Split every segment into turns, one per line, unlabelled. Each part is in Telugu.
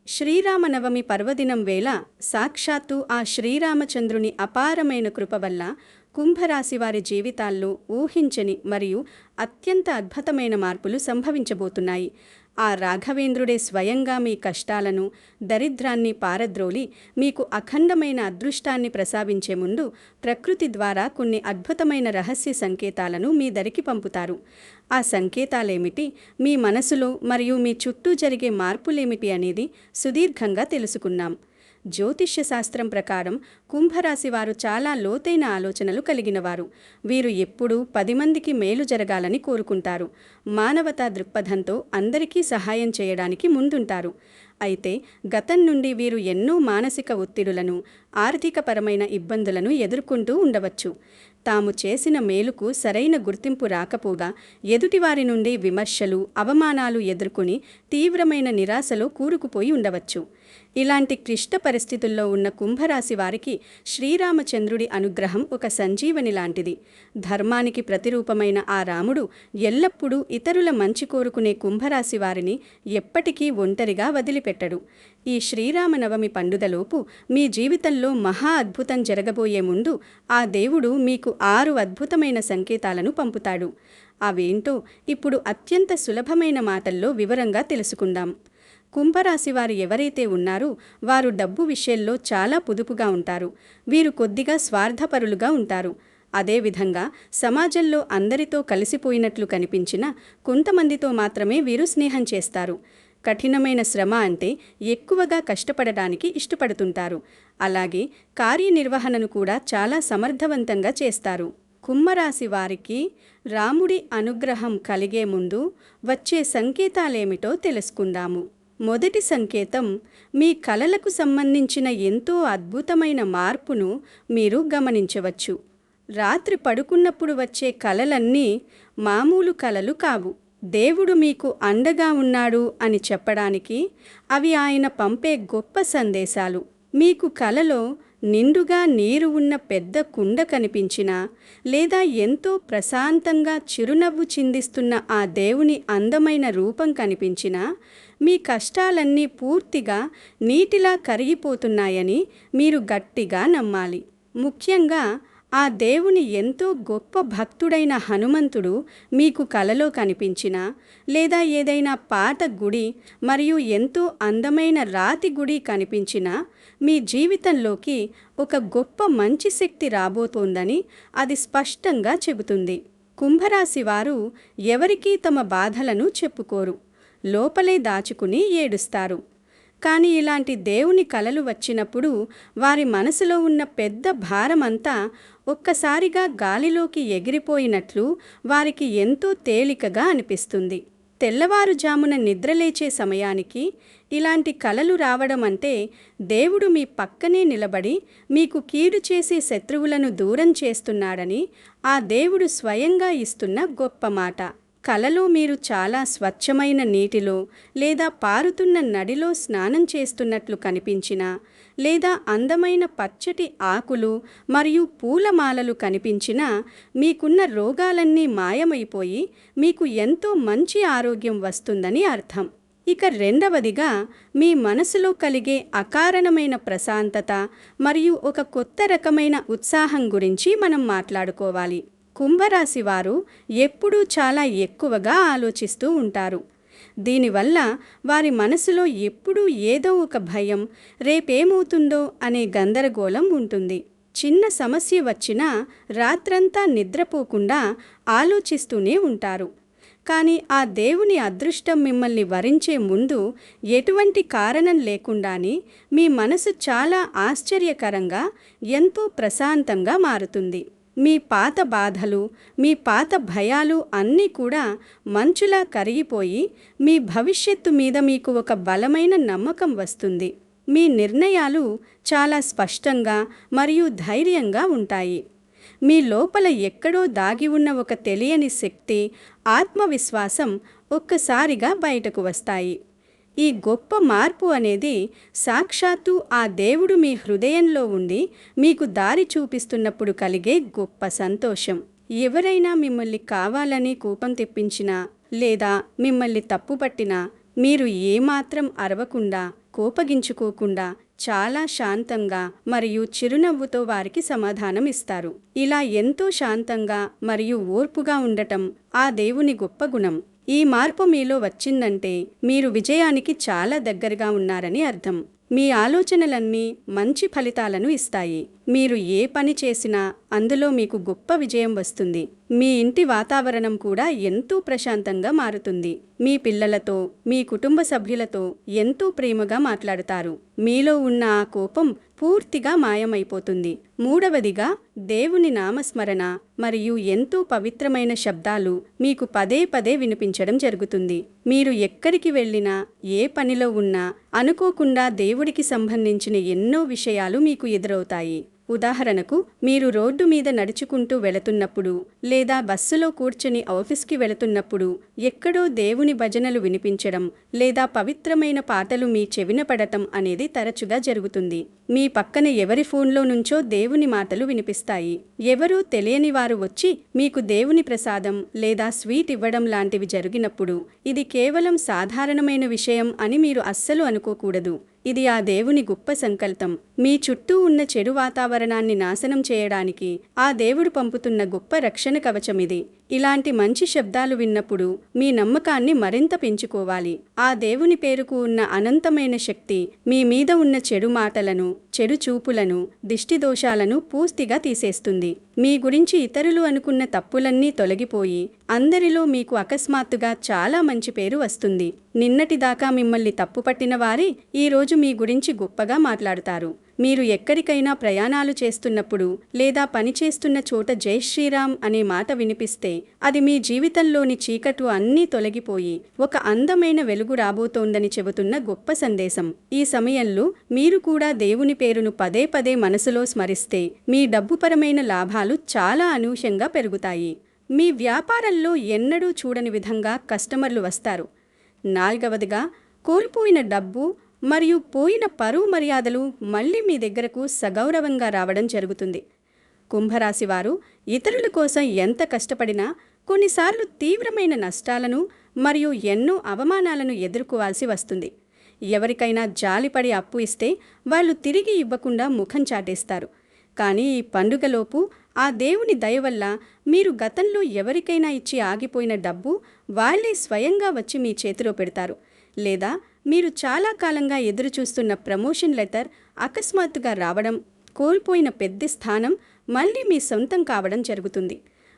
శ్రీరామనవమి పర్వదినం వేళ సాక్షాత్తు ఆ శ్రీరామచంద్రుని అపారమైన కృప వల్ల కుంభరాశి వారి జీవితాల్లో ఊహించని మరియు అత్యంత అద్భుతమైన మార్పులు సంభవించబోతున్నాయి. ఆ రాఘవేంద్రుడే స్వయంగా మీ కష్టాలను, దరిద్రాన్ని పారద్రోలి మీకు అఖండమైన అదృష్టాన్ని ప్రసాదించే ముందు ప్రకృతి ద్వారా కొన్ని అద్భుతమైన రహస్య సంకేతాలను మీ దరికి పంపుతారు. ఆ సంకేతాలేమిటి, మీ మనసులో మరియు మీ చుట్టూ జరిగే మార్పులేమిటి అనేది సుదీర్ఘంగా తెలుసుకున్నాం. జ్యోతిష్య శాస్త్రం ప్రకారం కుంభరాశి వారు చాలా లోతైన ఆలోచనలు కలిగినవారు. వీరు ఎప్పుడూ 10 మందికి మేలు జరగాలని కోరుకుంటారు. మానవతా దృక్పథంతో అందరికీ సహాయం చేయడానికి ముందుంటారు. అయితే గతం నుండి వీరు ఎన్నో మానసిక ఒత్తిడులను, ఆర్థికపరమైన ఇబ్బందులను ఎదుర్కొంటూ ఉండవచ్చు. తాము చేసిన మేలుకు సరైన గుర్తింపు రాకపోగా ఎదుటివారి నుండి విమర్శలు, అవమానాలు ఎదుర్కొని తీవ్రమైన నిరాశలో కూరుకుపోయి ఉండవచ్చు. ఇలాంటి క్లిష్ట పరిస్థితుల్లో ఉన్న కుంభరాశి వారికి శ్రీరామచంద్రుడి అనుగ్రహం ఒక సంజీవని లాంటిది. ధర్మానికి ప్రతిరూపమైన ఆ రాముడు ఎల్లప్పుడూ ఇతరుల మంచి కోరుకునే కుంభరాశి వారిని ఎప్పటికీ ఒంటరిగా వదిలిపెట్టడు. ఈ శ్రీరామనవమి పండుగలోపు మీ జీవితంలో మహా అద్భుతం జరగబోయే ముందు ఆ దేవుడు మీకు 6 అద్భుతమైన సంకేతాలను పంపుతాడు. అవేంటో ఇప్పుడు అత్యంత సులభమైన మాటల్లో వివరంగా తెలుసుకుందాం. కుంభరాశి వారు ఎవరైతే ఉన్నారో వారు డబ్బు విషయంలో చాలా పొదుపుగా ఉంటారు. వీరు కొద్దిగా స్వార్థపరులుగా ఉంటారు. అదేవిధంగా సమాజంలో అందరితో కలిసిపోయినట్లు కనిపించినా కొంతమందితో మాత్రమే వీరు స్నేహం చేస్తారు. కఠినమైన శ్రమ అంటే ఎక్కువగా కష్టపడడానికి ఇష్టపడుతుంటారు. అలాగే కార్యనిర్వహణను కూడా చాలా సమర్థవంతంగా చేస్తారు. కుంభరాశి వారికి రాముడి అనుగ్రహం కలిగే ముందు వచ్చే సంకేతాలేమిటో తెలుసుకుందాము. మొదటి సంకేతం, మీ కలలకు సంబంధించిన ఎంతో అద్భుతమైన మార్పును మీరు గమనించవచ్చు. రాత్రి పడుకున్నప్పుడు వచ్చే కలలన్నీ మామూలు కలలు కావు. దేవుడు మీకు అండగా ఉన్నాడు అని చెప్పడానికి అవి ఆయన పంపే గొప్ప సందేశాలు. మీకు కలలో నిండుగా నీరు ఉన్న పెద్ద కుండ కనిపించినా, లేదా ఎంతో ప్రశాంతంగా చిరునవ్వు చిందిస్తున్న ఆ దేవుని అందమైన రూపం కనిపించినా, మీ కష్టాలన్నీ పూర్తిగా నీటిలా కరిగిపోతున్నాయని మీరు గట్టిగా నమ్మాలి. ముఖ్యంగా ఆ దేవుని ఎంతో గొప్ప భక్తుడైన హనుమంతుడు మీకు కలలో కనిపించినా, లేదా ఏదైనా పాత గుడి మరియు ఎంతో అందమైన రాతి గుడి కనిపించినా, మీ జీవితంలోకి ఒక గొప్ప మంచి శక్తి రాబోతోందని అది స్పష్టంగా చెబుతుంది. కుంభరాశి వారు ఎవరికీ తమ బాధలను చెప్పుకోరు. లోపలే దాచుకుని ఏడుస్తారు. కానీ ఇలాంటి దేవుని కలలు వచ్చినప్పుడు వారి మనసులో ఉన్న పెద్ద భారమంతా ఒక్కసారిగా గాలిలోకి ఎగిరిపోయినట్లు వారికి ఎంతో తేలికగా అనిపిస్తుంది. తెల్లవారుజామున నిద్రలేచే సమయానికి ఇలాంటి కలలు రావడం అంటే దేవుడు మీ పక్కనే నిలబడి మీకు కీడు చేసే శత్రువులను దూరం చేస్తున్నాడని ఆ దేవుడు స్వయంగా ఇస్తున్న గొప్ప మాట. కలలో మీరు చాలా స్వచ్ఛమైన నీటిలో లేదా పారుతున్న నదిలో స్నానం చేస్తున్నట్లు కనిపించినా, లేదా అందమైన పచ్చటి ఆకులు మరియు పూలమాలలు కనిపించినా, మీకున్న రోగాలన్నీ మాయమైపోయి మీకు ఎంతో మంచి ఆరోగ్యం వస్తుందని అర్థం. ఇక రెండవదిగా, మీ మనసులో కలిగే అకారణమైన ప్రశాంతత మరియు ఒక కొత్త రకమైన ఉత్సాహం గురించి మనం మాట్లాడుకోవాలి. కుంభరాశి వారు ఎప్పుడూ చాలా ఎక్కువగా ఆలోచిస్తూ ఉంటారు. దీనివల్ల వారి మనసులో ఎప్పుడూ ఏదో ఒక భయం, రేపేమవుతుందో అనే గందరగోళం ఉంటుంది. చిన్న సమస్య వచ్చినా రాత్రంతా నిద్రపోకుండా ఆలోచిస్తూనే ఉంటారు. కానీ ఆ దేవుని అదృష్టం మిమ్మల్ని వరించే ముందు ఎటువంటి కారణం లేకుండానే మీ మనసు చాలా ఆశ్చర్యకరంగా, ఎంతో ప్రశాంతంగా మారుతుంది. మీ పాత బాధలు, మీ పాత భయాలు అన్నీ కూడా మంచులా కరిగిపోయి మీ భవిష్యత్తు మీద మీకు ఒక బలమైన నమ్మకం వస్తుంది. మీ నిర్ణయాలు చాలా స్పష్టంగా మరియు ధైర్యంగా ఉంటాయి. మీ లోపల ఎక్కడో దాగి ఉన్న ఒక తెలియని శక్తి, ఆత్మవిశ్వాసం ఒక్కసారిగా బయటకు వస్తాయి. ఈ గొప్ప మార్పు అనేది సాక్షాత్తు ఆ దేవుడు మీ హృదయంలో ఉండి మీకు దారి చూపిస్తున్నప్పుడు కలిగే గొప్ప సంతోషం. ఎవరైనా మిమ్మల్ని కావాలని కోపం తెప్పించినా లేదా మిమ్మల్ని తప్పుపట్టినా మీరు ఏమాత్రం అరవకుండా, కోపగించుకోకుండా చాలా శాంతంగా మరియు చిరునవ్వుతో వారికి సమాధానం ఇస్తారు. ఇలా ఎంతో శాంతంగా మరియు ఓర్పుగా ఉండటం ఆ దేవుని గొప్ప గుణం. ఈ మార్పు మీలో వచ్చిందంటే మీరు విజయానికి చాలా దగ్గరగా ఉన్నారని అర్థం. మీ ఆలోచనలన్నీ మంచి ఫలితాలను ఇస్తాయి. మీరు ఏ పని చేసినా అందులో మీకు గొప్ప విజయం వస్తుంది. మీ ఇంటి వాతావరణం కూడా ఎంతో ప్రశాంతంగా మారుతుంది. మీ పిల్లలతో, మీ కుటుంబ సభ్యులతో ఎంతో ప్రేమగా మాట్లాడతారు. మీలో ఉన్న ఆ కోపం పూర్తిగా మాయమైపోతుంది. మూడవదిగా, దేవుని నామస్మరణ మరియు ఎంతో పవిత్రమైన శబ్దాలు మీకు పదే పదే వినిపించడం జరుగుతుంది. మీరు ఎక్కడికి వెళ్ళినా, ఏ పనిలో ఉన్నా అనుకోకుండా దేవుడికి సంబంధించిన ఎన్నో విషయాలు మీకు ఎదురవుతాయి. ఉదాహరణకు, మీరు రోడ్డు మీద నడుచుకుంటూ వెళుతున్నప్పుడు లేదా బస్సులో కూర్చుని ఆఫీస్కి వెళుతున్నప్పుడు ఎక్కడో దేవుని భజనలు వినిపించడం లేదా పవిత్రమైన పాటలు మీ చెవిన పడటం అనేది తరచుగా జరుగుతుంది. మీ పక్కన ఎవరి ఫోన్లో నుంచో దేవుని మాటలు వినిపిస్తాయి. ఎవరూ తెలియని వారు వచ్చి మీకు దేవుని ప్రసాదం లేదా స్వీట్ ఇవ్వడం లాంటివి జరిగినప్పుడు ఇది కేవలం సాధారణమైన విషయం అని మీరు అస్సలు అనుకోకూడదు. ఇది ఆ దేవుని గొప్ప సంకల్పం. మీ చుట్టూ ఉన్న చెడు వాతావరణాన్ని నాశనం చేయడానికి ఆ దేవుడు పంపుతున్న గొప్ప రక్షణ కవచం ఇది. ఇలాంటి మంచి శబ్దాలు విన్నప్పుడు మీ నమ్మకాన్ని మరింత పెంచుకోవాలి. ఆ దేవుని పేరుకు ఉన్న అనంతమైన శక్తి మీ మీద ఉన్న చెడు మాటలను, చెడు చూపులను, దిష్టి దోషాలను పూర్తిగా తీసేస్తుంది. మీ గురించి ఇతరులు అనుకున్న తప్పులన్నీ తొలగిపోయి అందరిలో మీకు అకస్మాత్తుగా చాలా మంచి పేరు వస్తుంది. నిన్నటిదాకా మిమ్మల్ని తప్పుపట్టిన వారే ఈరోజు మీ గురించి గొప్పగా మాట్లాడుతారు. మీరు ఎక్కడికైనా ప్రయాణాలు చేస్తున్నప్పుడు లేదా పనిచేస్తున్న చోట జై శ్రీరామ్ అనే మాట వినిపిస్తే అది మీ జీవితంలోని చీకటు అన్నీ తొలగిపోయి ఒక అందమైన వెలుగు రాబోతోందని చెబుతున్న గొప్ప సందేశం. ఈ సమయంలో మీరు కూడా దేవుని పేరును పదే పదే మనసులో స్మరిస్తే మీ డబ్బుపరమైన లాభాలు చాలా అనూహ్యంగా పెరుగుతాయి. మీ వ్యాపారంలో ఎన్నడూ చూడని విధంగా కస్టమర్లు వస్తారు. నాలుగవదిగా, కోల్పోయిన డబ్బు మరియు పోయిన పరువు మర్యాదలు మళ్ళీ మీ దగ్గరకు సగౌరవంగా రావడం జరుగుతుంది. కుంభరాశి వారు ఇతరుల కోసం ఎంత కష్టపడినా కొన్నిసార్లు తీవ్రమైన నష్టాలను మరియు ఎన్నో అవమానాలను ఎదుర్కోవాల్సి వస్తుంది. ఎవరికైనా జాలిపడి అప్పు ఇస్తే వాళ్ళు తిరిగి ఇవ్వకుండా ముఖం చాటేస్తారు. కానీ ఈ పండుగలోపు ఆ దేవుని దయ వల్ల మీరు గతంలో ఎవరికైనా ఇచ్చి ఆగిపోయిన డబ్బు వాళ్ళే స్వయంగా వచ్చి మీ చేతిలో పెడతారు. లేదా మీరు చాలా కాలంగా ఎదురుచూస్తున్న ప్రమోషన్ లెటర్ అకస్మాత్తుగా రావడం, కోల్పోయిన పెద్ద స్థానం మళ్ళీ మీ సొంతం కావడం జరుగుతుంది.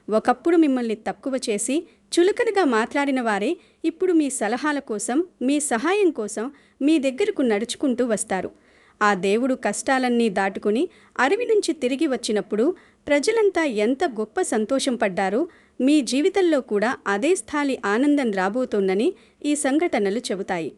ఒకప్పుడు మిమ్మల్ని తక్కువ చేసి చులకనగా మాట్లాడిన వారే ఇప్పుడు మీ సలహాల కోసం, మీ సహాయం కోసం మీ దగ్గరకు నడుచుకుంటూ వస్తారు. ఆ దేవుడు కష్టాలన్నీ దాటుకుని అడవి నుంచి తిరిగి వచ్చినప్పుడు ప్రజలంతా ఎంత గొప్ప సంతోషం పడ్డారో మీ జీవితంలో కూడా అదే స్థాయి ఆనందం రాబోతోందని ఈ సంఘటనలు చెబుతాయి.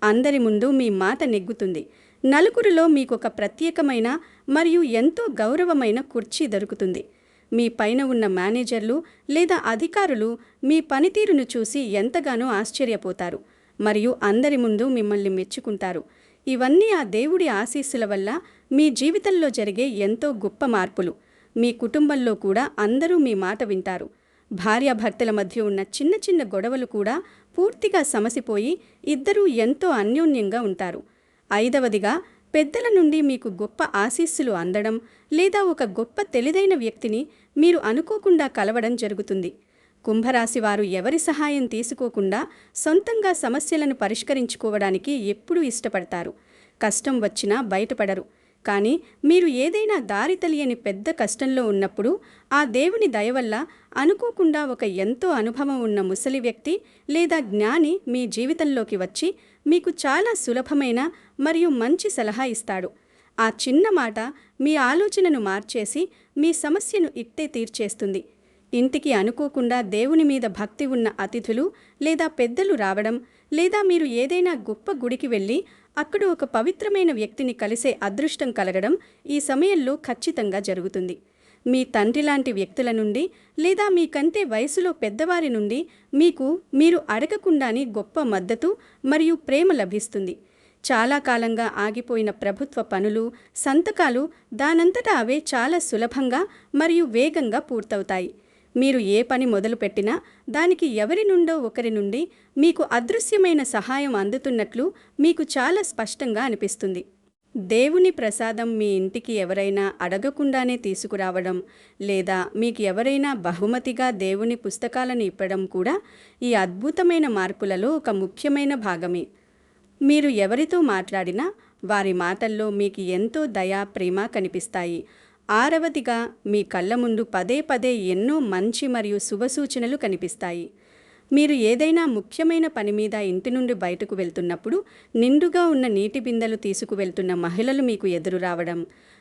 అందరి ముందు మీ మాట నెగ్గుతుంది. నలుగురిలో మీకొక ప్రత్యేకమైన మరియు ఎంతో గౌరవమైన కుర్చీ దొరుకుతుంది. మీ పైన ఉన్న మేనేజర్లు లేదా అధికారులు మీ పనితీరును చూసి ఎంతగానో ఆశ్చర్యపోతారు మరియు అందరి ముందు మిమ్మల్ని మెచ్చుకుంటారు. ఇవన్నీ ఆ దేవుడి ఆశీస్సుల వల్ల మీ జీవితంలో జరిగే ఎంతో గొప్ప మార్పులు. మీ కుటుంబంలో కూడా అందరూ మీ మాట వింటారు. భార్యాభర్తల మధ్య ఉన్న చిన్న చిన్న గొడవలు కూడా పూర్తిగా సమసిపోయి ఇద్దరూ ఎంతో అన్యోన్యంగా ఉంటారు. ఐదవదిగా, పెద్దల నుండి మీకు గొప్ప ఆశీస్సులు అందడం లేదా ఒక గొప్ప తెలివైన వ్యక్తిని మీరు అనుకోకుండా కలవడం జరుగుతుంది. కుంభరాశి వారు ఎవరి సహాయం తీసుకోకుండా సొంతంగా సమస్యలను పరిష్కరించుకోవడానికి ఎప్పుడూ ఇష్టపడతారు. కష్టం వచ్చినా బయటపడరు. కానీ మీరు ఏదైనా దారి తెలియని పెద్ద కష్టంలో ఉన్నప్పుడు ఆ దేవుని దయ వల్ల అనుకోకుండా ఒక ఎంతో అనుభవం ఉన్న ముసలి వ్యక్తి లేదా జ్ఞాని మీ జీవితంలోకి వచ్చి మీకు చాలా సులభమైన మరియు మంచి సలహా ఇస్తాడు. ఆ చిన్న మాట మీ ఆలోచనను మార్చేసి మీ సమస్యను ఇట్టే తీర్చేస్తుంది. ఇంటికి అనుకోకుండా దేవుని మీద భక్తి ఉన్న అతిథులు లేదా పెద్దలు రావడం, లేదా మీరు ఏదైనా గొప్ప గుడికి వెళ్ళి అక్కడ ఒక పవిత్రమైన వ్యక్తిని కలిసే అదృష్టం కలగడం ఈ సమయంలో ఖచ్చితంగా జరుగుతుంది. మీ తండ్రి లాంటి వ్యక్తుల నుండి లేదా మీకంటే వయసులో పెద్దవారి నుండి మీరు అడగకుండానే గొప్ప మద్దతు మరియు ప్రేమ లభిస్తుంది. చాలా కాలంగా ఆగిపోయిన ప్రభుత్వ పనులు, సంతకాలు దానంతటా అవే చాలా సులభంగా మరియు వేగంగా పూర్తవుతాయి. మీరు ఏ పని మొదలుపెట్టినా దానికి ఎవరి నుండో ఒకరి నుండి మీకు అదృశ్యమైన సహాయం అందుతున్నట్లు మీకు చాలా స్పష్టంగా అనిపిస్తుంది. దేవుని ప్రసాదం మీ ఇంటికి ఎవరైనా అడగకుండానే తీసుకురావడం, లేదా మీకు ఎవరైనా బహుమతిగా దేవుని పుస్తకాలను ఇవ్వడం కూడా ఈ అద్భుతమైన మార్పులలో ఒక ముఖ్యమైన భాగమే. మీరు ఎవరితో మాట్లాడినా వారి మాటల్లో మీకు ఎంతో దయ, ప్రేమ కనిపిస్తాయి. ఆరవదిగా, మీ కళ్ళ ముందు పదే పదే ఎన్నో మంచి మరియు శుభసూచనలు కనిపిస్తాయి. మీరు ఏదైనా ముఖ్యమైన పని మీద ఇంటి నుండి బయటకు వెళ్తున్నప్పుడు నిండుగా ఉన్న నీటి బిందెలు తీసుకువెళ్తున్న మహిళలు మీకు ఎదురు రావడం,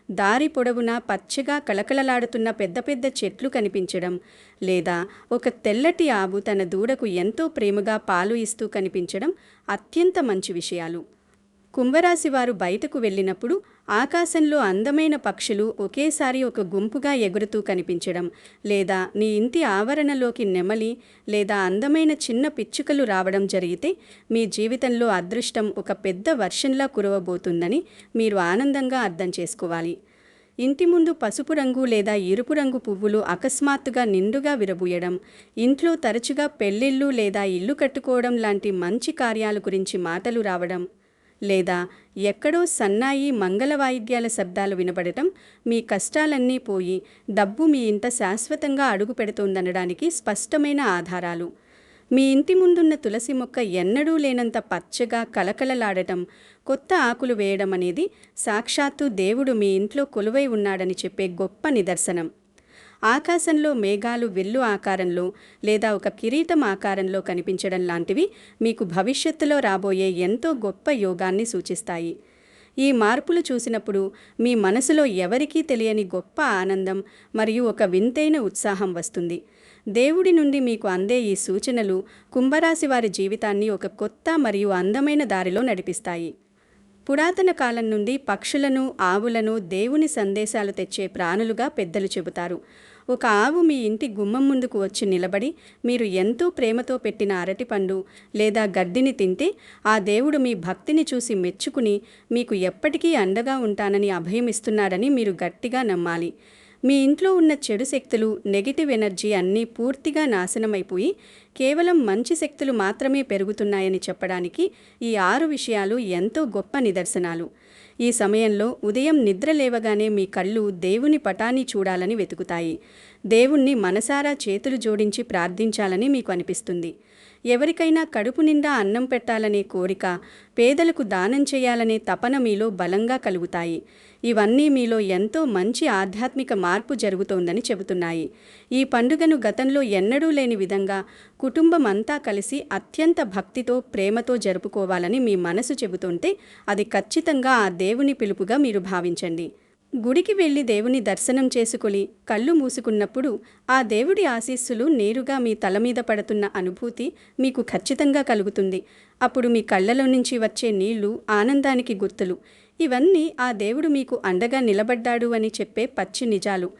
దారి పొడవునా పచ్చగా కళకళలాడుతున్న పెద్ద పెద్ద చెట్లు కనిపించడం, లేదా ఒక తెల్లటి ఆవు తన దూడకు ఎంతో ప్రేమగా పాలు ఇస్తూ కనిపించడం అత్యంత మంచి విషయాలు. కుంభరాశి వారు బయటకు వెళ్ళినప్పుడు ఆకాశంలో అందమైన పక్షులు ఒకేసారి ఒక గుంపుగా ఎగురుతూ కనిపించడం, లేదా నీ ఇంటి ఆవరణలోకి నెమలి లేదా అందమైన చిన్న పిచ్చుకలు రావడం జరిగితే మీ జీవితంలో అదృష్టం ఒక పెద్ద వర్షంలా కురవబోతుందని మీరు ఆనందంగా అర్థం చేసుకోవాలి. ఇంటి ముందు పసుపు రంగు లేదా ఎరుపు రంగు పువ్వులు అకస్మాత్తుగా నిండుగా విరబూయడం, ఇంట్లో తరచుగా పెళ్ళిళ్ళు లేదా ఇల్లు కట్టుకోవడం లాంటి మంచి కార్యాల గురించి మాటలు రావడం, లేదా ఎక్కడో సన్నాయి మంగళ వాయిద్యాల శబ్దాలు వినపడటం మీ కష్టాలన్నీ పోయి డబ్బు మీ ఇంట శాశ్వతంగా అడుగు పెడుతోందనడానికి స్పష్టమైన ఆధారాలు. మీ ఇంటి ముందున్న తులసి మొక్క ఎన్నడూ లేనంత పచ్చగా కలకలలాడటం, కొత్త ఆకులు వేయడం అనేది సాక్షాత్తు దేవుడు మీ ఇంట్లో కొలువై ఉన్నాడని చెప్పే గొప్ప నిదర్శనం. ఆకాశంలో మేఘాలు వెల్లు ఆకారంలో లేదా ఒక కిరీటం ఆకారంలో కనిపించడం లాంటివి మీకు భవిష్యత్తులో రాబోయే ఎంతో గొప్ప యోగాన్ని సూచిస్తాయి. ఈ మార్పులు చూసినప్పుడు మీ మనసులో ఎవరికీ తెలియని గొప్ప ఆనందం మరియు ఒక వింతైన ఉత్సాహం వస్తుంది. దేవుడి నుండి మీకు అందే ఈ సూచనలు కుంభరాశి వారి జీవితాన్ని ఒక కొత్త మరియు అందమైన దారిలో నడిపిస్తాయి. పురాతన కాలం నుండి పక్షులను, ఆవులను దేవుని సందేశాలు తెచ్చే ప్రాణులుగా పెద్దలు చెబుతారు. ఒక ఆవు మీ ఇంటి గుమ్మం ముందుకు వచ్చి నిలబడి మీరు ఎంతో ప్రేమతో పెట్టిన అరటిపండు లేదా గడ్డిని తింటే ఆ దేవుడు మీ భక్తిని చూసి మెచ్చుకుని మీకు ఎప్పటికీ అండగా ఉంటానని అభయమిస్తున్నాడని మీరు గట్టిగా నమ్మాలి. మీ ఇంట్లో ఉన్న చెడు శక్తులు, నెగిటివ్ ఎనర్జీ అన్నీ పూర్తిగా నాశనమైపోయి కేవలం మంచి శక్తులు మాత్రమే పెరుగుతున్నాయని చెప్పడానికి ఈ 6 విషయాలు ఎంతో గొప్ప నిదర్శనాలు. ఈ సమయంలో ఉదయం నిద్ర లేవగానే మీ కళ్ళు దేవుని పటాన్ని చూడాలని వెతుకుతాయి. దేవుణ్ణి మనసారా చేతులు జోడించి ప్రార్థించాలని మీకు అనిపిస్తుంది. ఎవరికైనా కడుపు నిండా అన్నం పెట్టాలనే కోరిక, పేదలకు దానం చేయాలనే తపన మీలో బలంగా కలుగుతాయి. ఇవన్నీ మీలో ఎంతో మంచి ఆధ్యాత్మిక మార్పు జరుగుతోందని చెబుతున్నాయి. ఈ పండుగను గతంలో ఎన్నడూ లేని విధంగా కుటుంబం అంతా కలిసి అత్యంత భక్తితో, ప్రేమతో జరుపుకోవాలని మీ మనసు చెబుతుంటే అది ఖచ్చితంగా ఆ దేవుని పిలుపుగా మీరు భావించండి. గుడికి వెళ్ళి దేవుని దర్శనం చేసుకొని కళ్ళు మూసుకున్నప్పుడు ఆ దేవుడి ఆశీస్సులు నేరుగా మీ తల మీద పడుతున్న అనుభూతి మీకు ఖచ్చితంగా కలుగుతుంది. అప్పుడు మీ కళ్ళలో నుంచి వచ్చే నీళ్లు ఆనందానికి గుర్తులు. ఇవన్నీ ఆ దేవుడు మీకు అండగా నిలబడ్డాడు అని చెప్పే పచ్చి నిజాలు.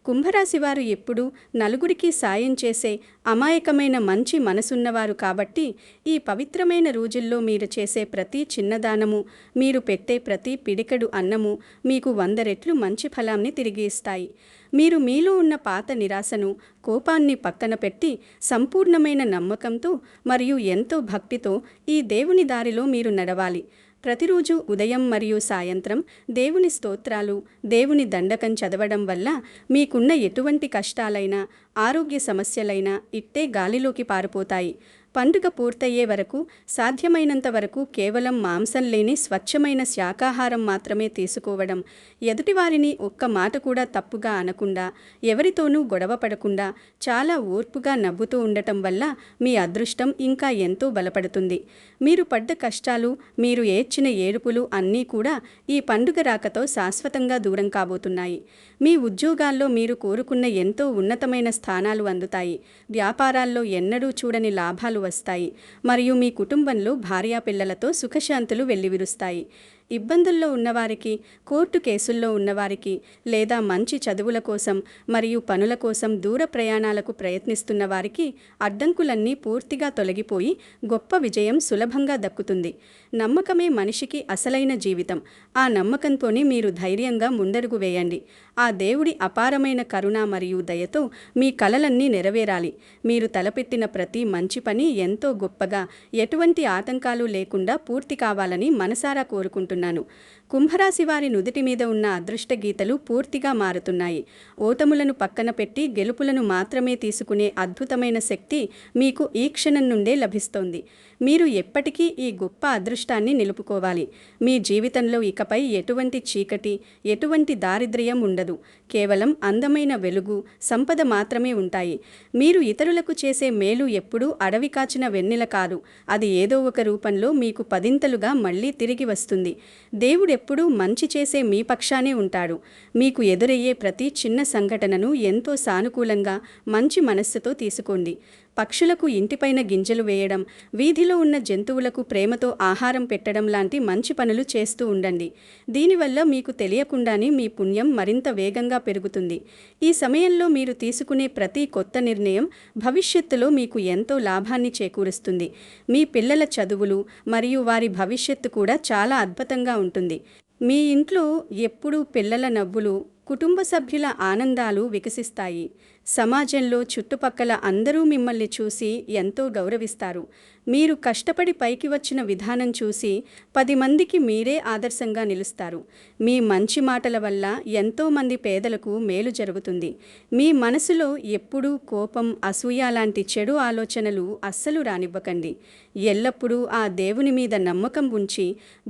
కుంభరాశి వారు ఎప్పుడూ నలుగురికి సాయం చేసే అమాయకమైన మంచి మనసున్నవారు కాబట్టి ఈ పవిత్రమైన రోజుల్లో మీరు చేసే ప్రతి చిన్నదానము, మీరు పెట్టే ప్రతి పిడికెడు అన్నము మీకు 100 రెట్లు మంచి ఫలాన్ని తిరిగి ఇస్తాయి. మీరు మీలో ఉన్న పాత నిరాశను, కోపాన్ని పక్కన పెట్టి సంపూర్ణమైన నమ్మకంతో మరియు ఎంతో భక్తితో ఈ దేవుని దారిలో మీరు నడవాలి. ప్రతిరోజు ఉదయం మరియు సాయంత్రం దేవుని స్తోత్రాలు, దేవుని దండకం చదవడం వల్ల మీకున్న ఎటువంటి కష్టాలైనా, ఆరోగ్య సమస్యలైనా ఇట్టే గాలిలోకి పారిపోతాయి. పండుగ పూర్తయ్యే వరకు సాధ్యమైనంత వరకు కేవలం మాంసం లేని స్వచ్ఛమైన శాకాహారం మాత్రమే తీసుకోవడం, ఎదుటివారిని ఒక్క మాట కూడా తప్పుగా అనకుండా, ఎవరితోనూ గొడవ పడకుండా చాలా ఓర్పుగా నవ్వుతూ ఉండటం వల్ల మీ అదృష్టం ఇంకా ఎంతో బలపడుతుంది. మీరు పడ్డ కష్టాలు, మీరు ఏడ్చిన ఏడుపులు అన్నీ కూడా ఈ పండుగ రాకతో శాశ్వతంగా దూరం కాబోతున్నాయి. మీ ఉద్యోగాల్లో మీరు కోరుకున్న ఎంతో ఉన్నతమైన స్థానాలు అందుతాయి. వ్యాపారాల్లో ఎన్నడూ చూడని లాభాలు వస్తాయి. మరియు మీ కుటుంబంలో భార్యాపిల్లలతో సుఖశాంతులు వెల్లివిరుస్తాయి. ఇబ్బందుల్లో ఉన్నవారికి, కోర్టు కేసుల్లో ఉన్నవారికి, లేదా మంచి చదువుల కోసం మరియు పనుల కోసం దూర ప్రయాణాలకు ప్రయత్నిస్తున్న వారికి అడ్డంకులన్నీ పూర్తిగా తొలగిపోయి గొప్ప విజయం సులభంగా దక్కుతుంది. నమ్మకమే మనిషికి అసలైన జీవితం. ఆ నమ్మకంతోనే మీరు ధైర్యంగా ముందడుగు వేయండి. ఆ దేవుడి అపారమైన కరుణ మరియు దయతో మీ కలలన్నీ నెరవేరాలి. మీరు తలపెట్టిన ప్రతి మంచి పని ఎంతో గొప్పగా, ఎటువంటి ఆటంకాలు లేకుండా పూర్తి కావాలని మనసారా కోరుకుంటున్నాను. కుంభరాశి వారి నుదిటి మీద ఉన్న అదృష్ట గీతలు పూర్తిగా మారుతున్నాయి. ఓటములను పక్కన పెట్టి గెలుపులను మాత్రమే తీసుకునే అద్భుతమైన శక్తి మీకు ఈ క్షణం నుండే లభిస్తోంది. మీరు ఎప్పటికీ ఈ గొప్ప అదృష్టాన్ని నిలుపుకోవాలి. మీ జీవితంలో ఇకపై ఎటువంటి చీకటి, ఎటువంటి దారిద్ర్యం ఉండదు. కేవలం అందమైన వెలుగు, సంపద మాత్రమే ఉంటాయి. మీరు ఇతరులకు చేసే మేలు ఎప్పుడూ అడవి కాచిన వెన్నెల కాదు. అది ఏదో ఒక రూపంలో మీకు పదింతలుగా మళ్ళీ తిరిగి వస్తుంది. దేవుడెప్పుడూ మంచి చేసే మీ పక్షానే ఉంటాడు. మీకు ఎదురయ్యే ప్రతి చిన్న సంఘటనను ఎంతో సానుకూలంగా, మంచి మనస్సుతో తీసుకోండి. పక్షులకు ఇంటిపైన గింజలు వేయడం, వీధిలో ఉన్న జంతువులకు ప్రేమతో ఆహారం పెట్టడం లాంటి మంచి పనులు చేస్తూ ఉండండి. దీనివల్ల మీకు తెలియకుండానే మీ పుణ్యం మరింత వేగంగా పెరుగుతుంది. ఈ సమయంలో మీరు తీసుకునే ప్రతి కొత్త నిర్ణయం భవిష్యత్తులో మీకు ఎంతో లాభాన్ని చేకూరుస్తుంది. మీ పిల్లల చదువులు మరియు వారి భవిష్యత్తు కూడా చాలా అద్భుతంగా ఉంటుంది. మీ ఇంట్లో ఎప్పుడూ పిల్లల నవ్వులు, కుటుంబ సభ్యుల ఆనందాలు వికసిస్తాయి. సమాజంలో చుట్టుపక్కల అందరూ మిమ్మల్ని చూసి ఎంతో గౌరవిస్తారు. మీరు కష్టపడి పైకి వచ్చిన విధానం చూసి 10 మందికి మీరే ఆదర్శంగా నిలుస్తారు. మీ మంచి మాటల వల్ల ఎంతోమంది పేదలకు మేలు జరుగుతుంది. మీ మనసులో ఎప్పుడూ కోపం, అసూయ లాంటి చెడు ఆలోచనలు అస్సలు రానివ్వకండి. ఎల్లప్పుడూ ఆ దేవుని మీద నమ్మకం ఉంచి,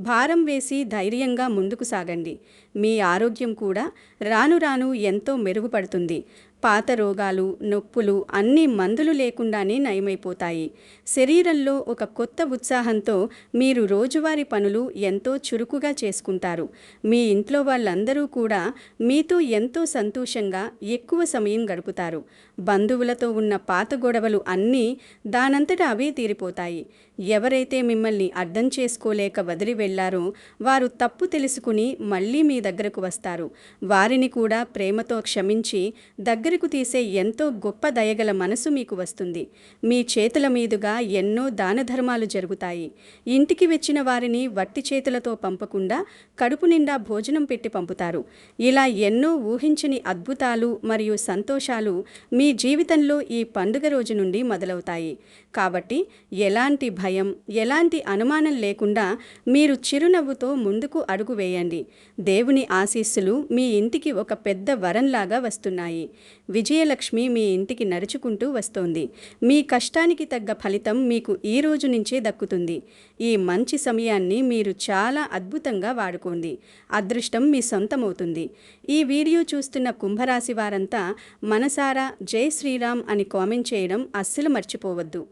భారం వేసి ధైర్యంగా ముందుకు సాగండి. మీ ఆరోగ్యం కూడా రాను రాను ఎంతో మెరుగుపడుతుంది. పాత రోగాలు, నొప్పులు అన్నీ మందులు లేకుండానే నయమైపోతాయి. శరీరంలో ఒక కొత్త ఉత్సాహంతో మీరు రోజువారీ పనులు ఎంతో చురుకుగా చేసుకుంటారు. మీ ఇంట్లో వాళ్ళందరూ కూడా మీతో ఎంతో సంతోషంగా ఎక్కువ సమయం గడుపుతారు. బంధువులతో ఉన్న పాత గొడవలు అన్నీ దానంతట అవే తీరిపోతాయి. ఎవరైతే మిమ్మల్ని అర్థం చేసుకోలేక వదిలి వెళ్లారో వారు తప్పు తెలుసుకుని మళ్ళీ మీ దగ్గరకు వస్తారు. వారిని కూడా ప్రేమతో క్షమించి దగ్గరకు తీసే ఎంతో గొప్ప దయగల మనసు మీకు వస్తుంది. మీ చేతుల మీదుగా ఎన్నో దాన ధర్మాలు జరుగుతాయి. ఇంటికి వచ్చిన వారిని వట్టి చేతులతో పంపకుండా కడుపు నిండా భోజనం పెట్టి పంపుతారు. ఇలా ఎన్నో ఊహించని అద్భుతాలు మరియు సంతోషాలు మీ జీవితంలో ఈ పండుగ రోజు నుండి మొదలవుతాయి. కాబట్టి ఎలాంటి భయం, ఎలాంటి అనుమానం లేకుండా మీరు చిరునవ్వుతో ముందుకు అడుగు వేయండి. దేవుని ఆశీస్సులు మీ ఇంటికి ఒక పెద్ద వరంలాగా వస్తున్నాయి. విజయలక్ష్మి మీ ఇంటికి నడుచుకుంటూ వస్తోంది. మీ కష్టానికి తగ్గ ఫలితం మీకు ఈ రోజు నుంచే దక్కుతుంది. ఈ మంచి సమయాన్ని మీరు చాలా అద్భుతంగా వాడుకోండి. అదృష్టం మీ సొంతమవుతుంది. ఈ వీడియో చూస్తున్న కుంభరాశి వారంతా మనసారా జై శ్రీరామ్ అని కామెంట్ చేయడం అస్సలు మర్చిపోవద్దు.